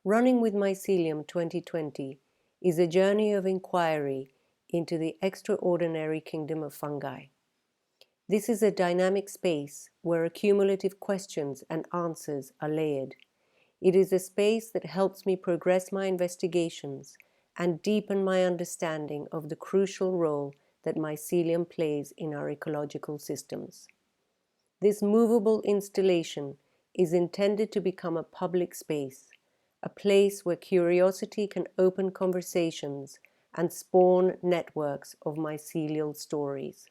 Running with Mycelium 2020 is a journey of inquiry into the extraordinary kingdom of fungi. This is a dynamic space where accumulative questions and answers are layered. It is a space that helps me progress my investigations and deepen my understanding of the crucial role that mycelium plays in our ecological systems. This movable installation is intended to become a public space, a place where curiosity can open conversations and spawn networks of mycelial stories.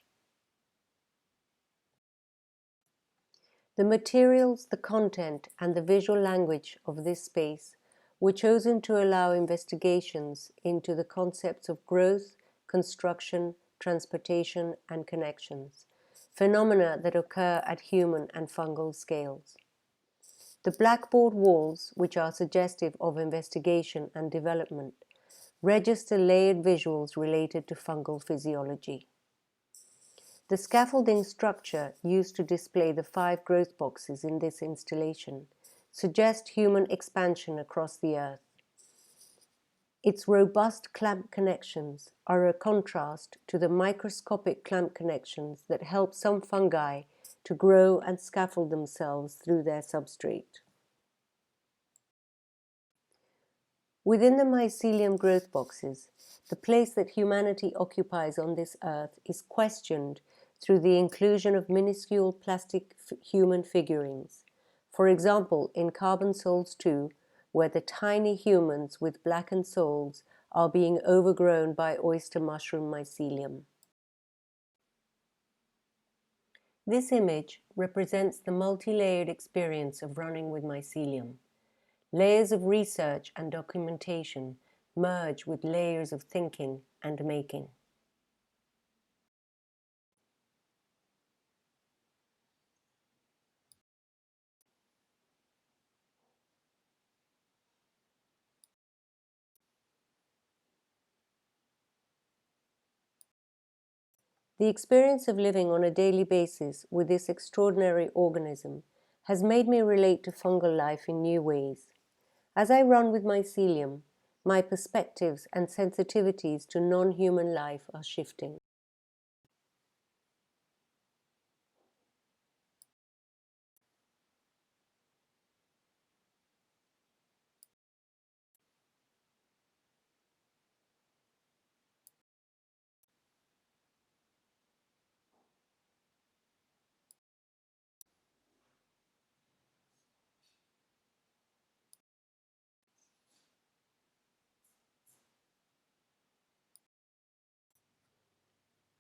The materials, the content, and the visual language of this space were chosen to allow investigations into the concepts of growth, construction, transportation, and connections, phenomena that occur at human and fungal scales. The blackboard walls, which are suggestive of investigation and development, register layered visuals related to fungal physiology. The scaffolding structure used to display the 5 growth boxes in this installation suggests human expansion across the earth. Its robust clamp connections are a contrast to the microscopic clamp connections that help some fungi to grow and scaffold themselves through their substrate. Within the mycelium growth boxes, the place that humanity occupies on this earth is questioned through the inclusion of minuscule plastic human figurines. For example, in Carbon Souls 2, where the tiny humans with blackened souls are being overgrown by oyster mushroom mycelium. This image represents the multi-layered experience of running with mycelium. Layers of research and documentation merge with layers of thinking and making. The experience of living on a daily basis with this extraordinary organism has made me relate to fungal life in new ways. As I run with mycelium, my perspectives and sensitivities to non-human life are shifting.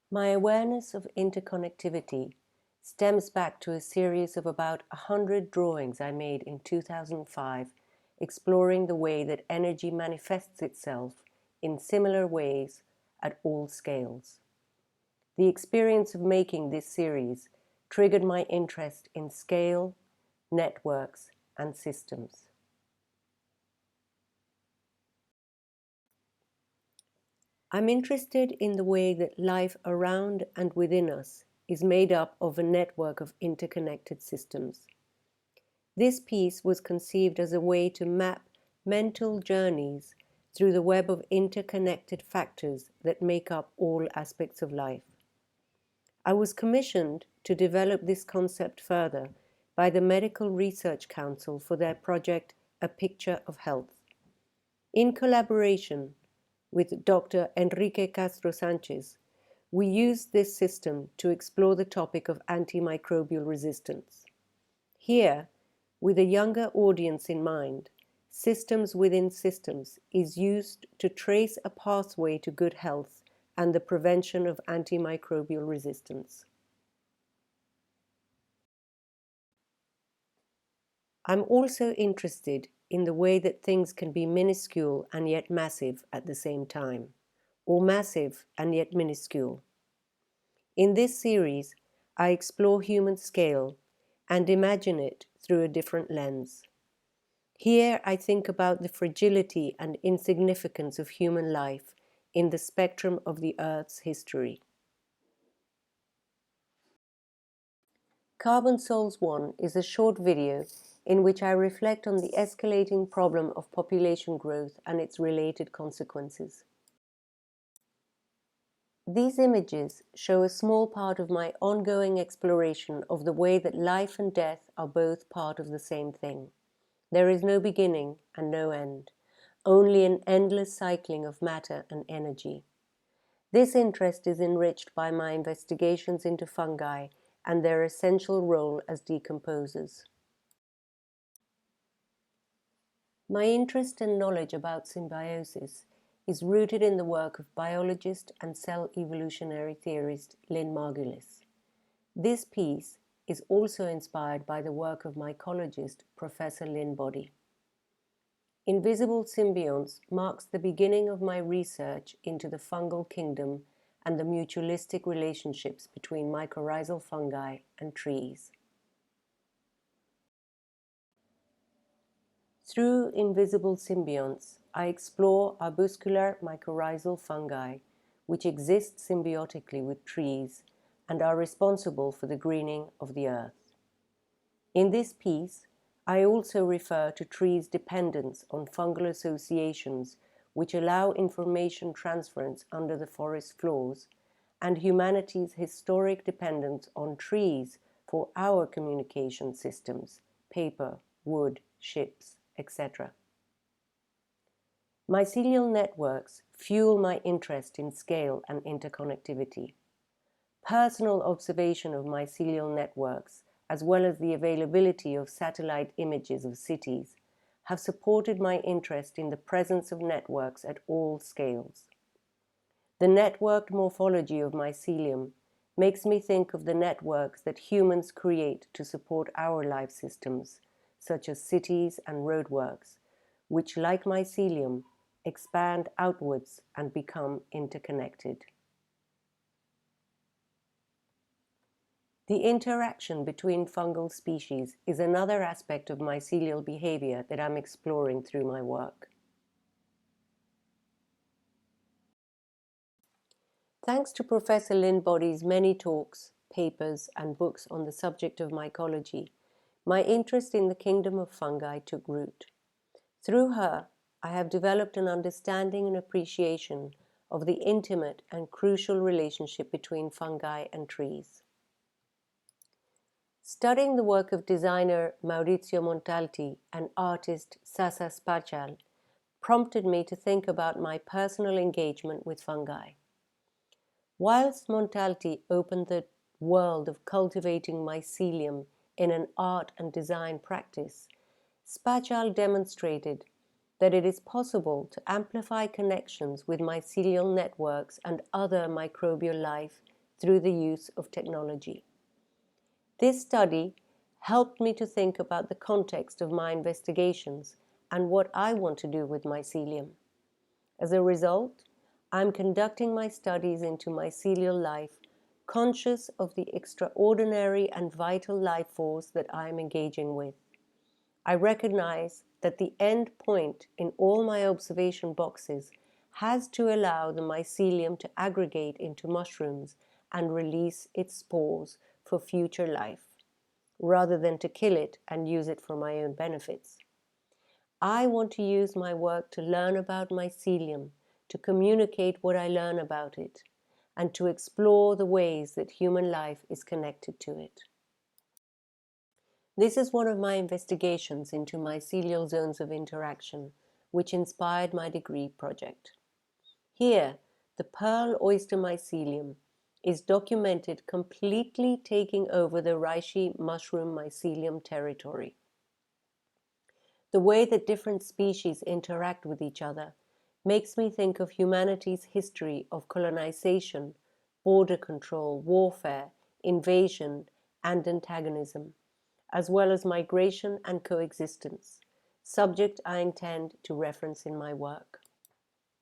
My awareness of interconnectivity stems back to a series of about 100 drawings I made in 2005, exploring the way that energy manifests itself in similar ways at all scales. The experience of making this series triggered my interest in scale, networks, and systems. I'm interested in the way that life around and within us is made up of a network of interconnected systems. This piece was conceived as a way to map mental journeys through the web of interconnected factors that make up all aspects of life. I was commissioned to develop this concept further by the Medical Research Council for their project A Picture of Health. In collaboration with Dr. Enrique Castro Sanchez, we used this system to explore the topic of antimicrobial resistance. Here, with a younger audience in mind, systems within systems is used to trace a pathway to good health and the prevention of antimicrobial resistance. I'm also interested in the way that things can be minuscule and yet massive at the same time, or massive and yet minuscule. In this series, I explore human scale and imagine it through a different lens. Here I think about the fragility and insignificance of human life in the spectrum of the Earth's history. Carbon Souls 1 is a short video in which I reflect on the escalating problem of population growth and its related consequences. These images show a small part of my ongoing exploration of the way that life and death are both part of the same thing. There is no beginning and no end, only an endless cycling of matter and energy. This interest is enriched by my investigations into fungi and their essential role as decomposers. My interest and knowledge about symbiosis is rooted in the work of biologist and cell evolutionary theorist Lynn Margulis. This piece is also inspired by the work of mycologist Professor Lynn Boddy. Invisible Symbionts marks the beginning of my research into the fungal kingdom and the mutualistic relationships between mycorrhizal fungi and trees. Through Invisible Symbionts, I explore arbuscular mycorrhizal fungi, which exist symbiotically with trees and are responsible for the greening of the earth. In this piece, I also refer to trees' dependence on fungal associations which allow information transference under the forest floors, and humanity's historic dependence on trees for our communication systems, paper, wood, ships, etc. Mycelial networks fuel my interest in scale and interconnectivity. Personal observation of mycelial networks, as well as the availability of satellite images of cities, have supported my interest in the presence of networks at all scales. The networked morphology of mycelium makes me think of the networks that humans create to support our life systems, such as cities and roadworks, which, like mycelium, expand outwards and become interconnected. The interaction between fungal species is another aspect of mycelial behavior that I'm exploring through my work. Thanks to Professor Lynn Boddy's many talks, papers, and books on the subject of mycology, my interest in the kingdom of fungi took root. Through her, I have developed an understanding and appreciation of the intimate and crucial relationship between fungi and trees. Studying the work of designer Maurizio Montalti and artist Sasa Spachal prompted me to think about my personal engagement with fungi. Whilst Montalti opened the world of cultivating mycelium in an art and design practice, Spachal demonstrated that it is possible to amplify connections with mycelial networks and other microbial life through the use of technology. This study helped me to think about the context of my investigations and what I want to do with mycelium. As a result, I'm conducting my studies into mycelial life, conscious of the extraordinary and vital life force that I am engaging with. I recognize that the end point in all my observation boxes has to allow the mycelium to aggregate into mushrooms and release its spores for future life, rather than to kill it and use it for my own benefits. I want to use my work to learn about mycelium, to communicate what I learn about it, and to explore the ways that human life is connected to it. This is one of my investigations into mycelial zones of interaction, which inspired my degree project. Here, the pearl oyster mycelium is documented completely taking over the reishi mushroom mycelium territory. The way that different species interact with each other makes me think of humanity's history of colonization, border control, warfare, invasion, and antagonism, as well as migration and coexistence, subject I intend to reference in my work.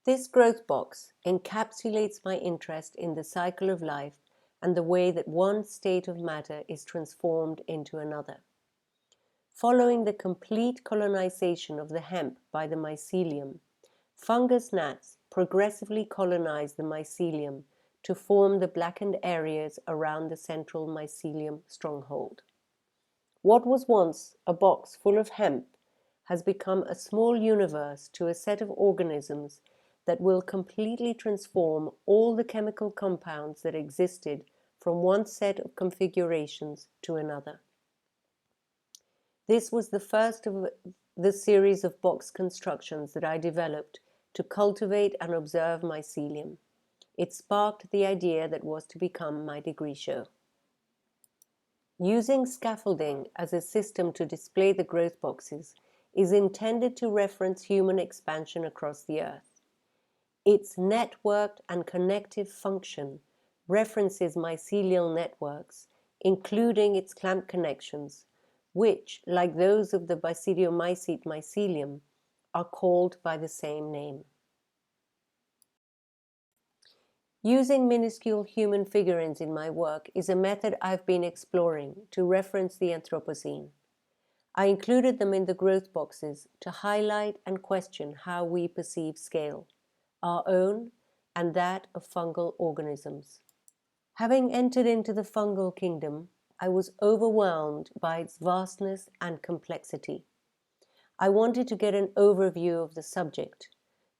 This growth box encapsulates my interest in the cycle of life and the way that one state of matter is transformed into another. Following the complete colonization of the hemp by the mycelium, fungus gnats progressively colonize the mycelium to form the blackened areas around the central mycelium stronghold. What was once a box full of hemp has become a small universe to a set of organisms that will completely transform all the chemical compounds that existed from one set of configurations to another. This was the first of the series of box constructions that I developed to cultivate and observe mycelium. It sparked the idea that was to become my degree show. Using scaffolding as a system to display the growth boxes is intended to reference human expansion across the earth. Its networked and connective function references mycelial networks, including its clamp connections, which, like those of the basidiomycete mycelium, are called by the same name. Using minuscule human figurines in my work is a method I've been exploring to reference the Anthropocene. I included them in the growth boxes to highlight and question how we perceive scale, our own and that of fungal organisms. Having entered into the fungal kingdom, I was overwhelmed by its vastness and complexity. I wanted to get an overview of the subject,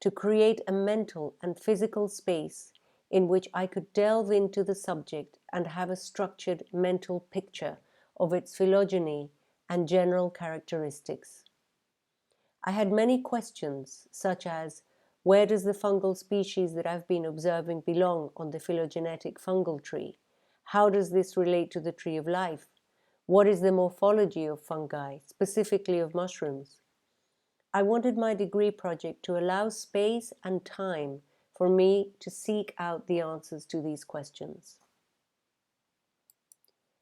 to create a mental and physical space in which I could delve into the subject and have a structured mental picture of its phylogeny and general characteristics. I had many questions, such as, where does the fungal species that I've been observing belong on the phylogenetic fungal tree? How does this relate to the tree of life? What is the morphology of fungi, specifically of mushrooms? I wanted my degree project to allow space and time for me to seek out the answers to these questions.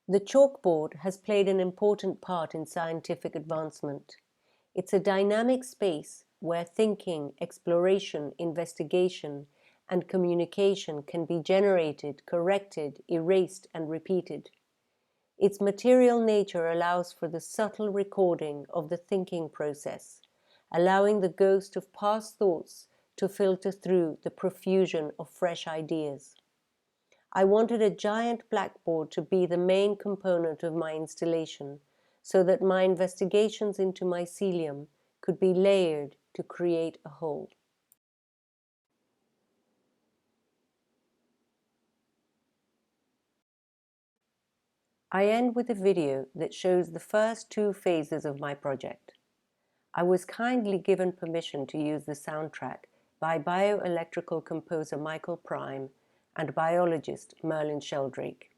The chalkboard has played an important part in scientific advancement. It's a dynamic space where thinking, exploration, investigation, and communication can be generated, corrected, erased, and repeated. Its material nature allows for the subtle recording of the thinking process, allowing the ghost of past thoughts to filter through the profusion of fresh ideas. I wanted a giant blackboard to be the main component of my installation, so that my investigations into mycelium could be layered to create a whole. I end with a video that shows the first two phases of my project. I was kindly given permission to use the soundtrack by bioelectrical composer Michael Prime and biologist Merlin Sheldrake.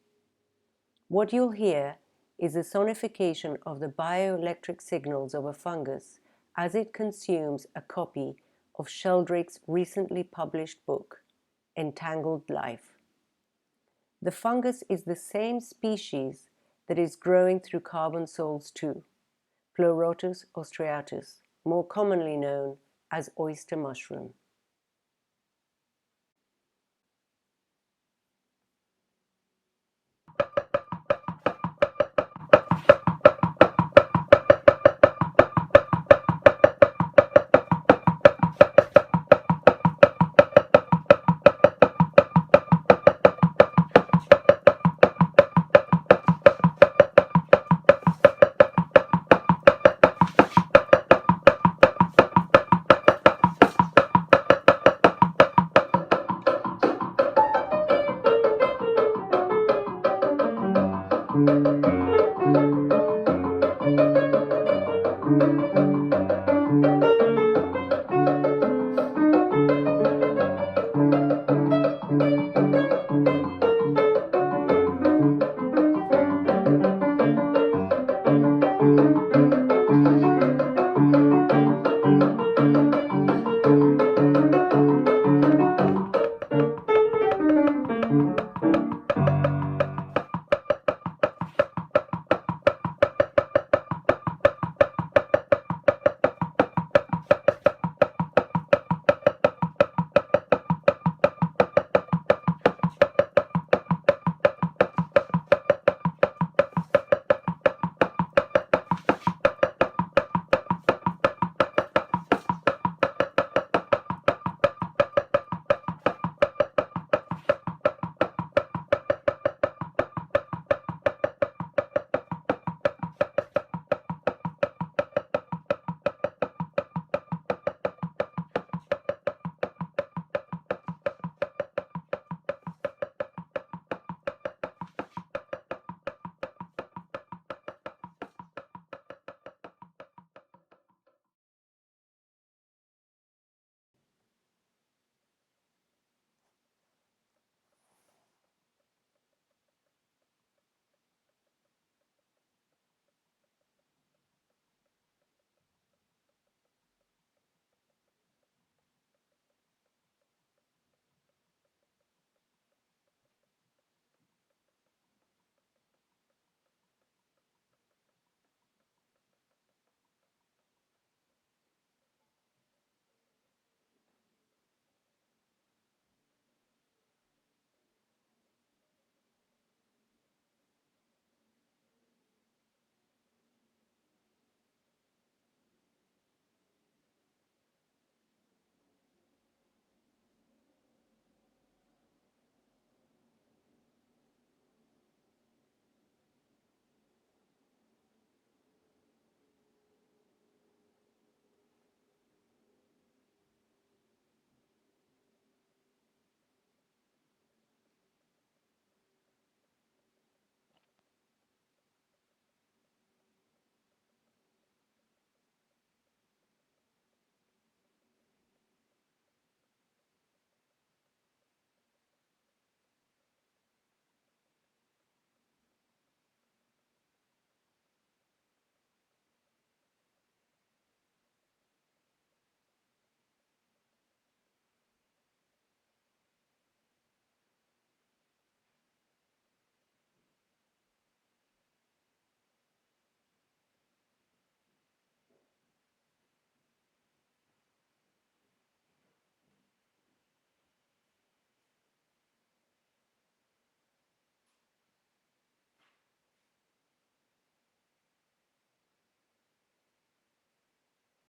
What you'll hear is the sonification of the bioelectric signals of a fungus as it consumes a copy of Sheldrake's recently published book, Entangled Life. The fungus is the same species that is growing through carbon sols 2, Pleurotus ostreatus, more commonly known as oyster mushroom.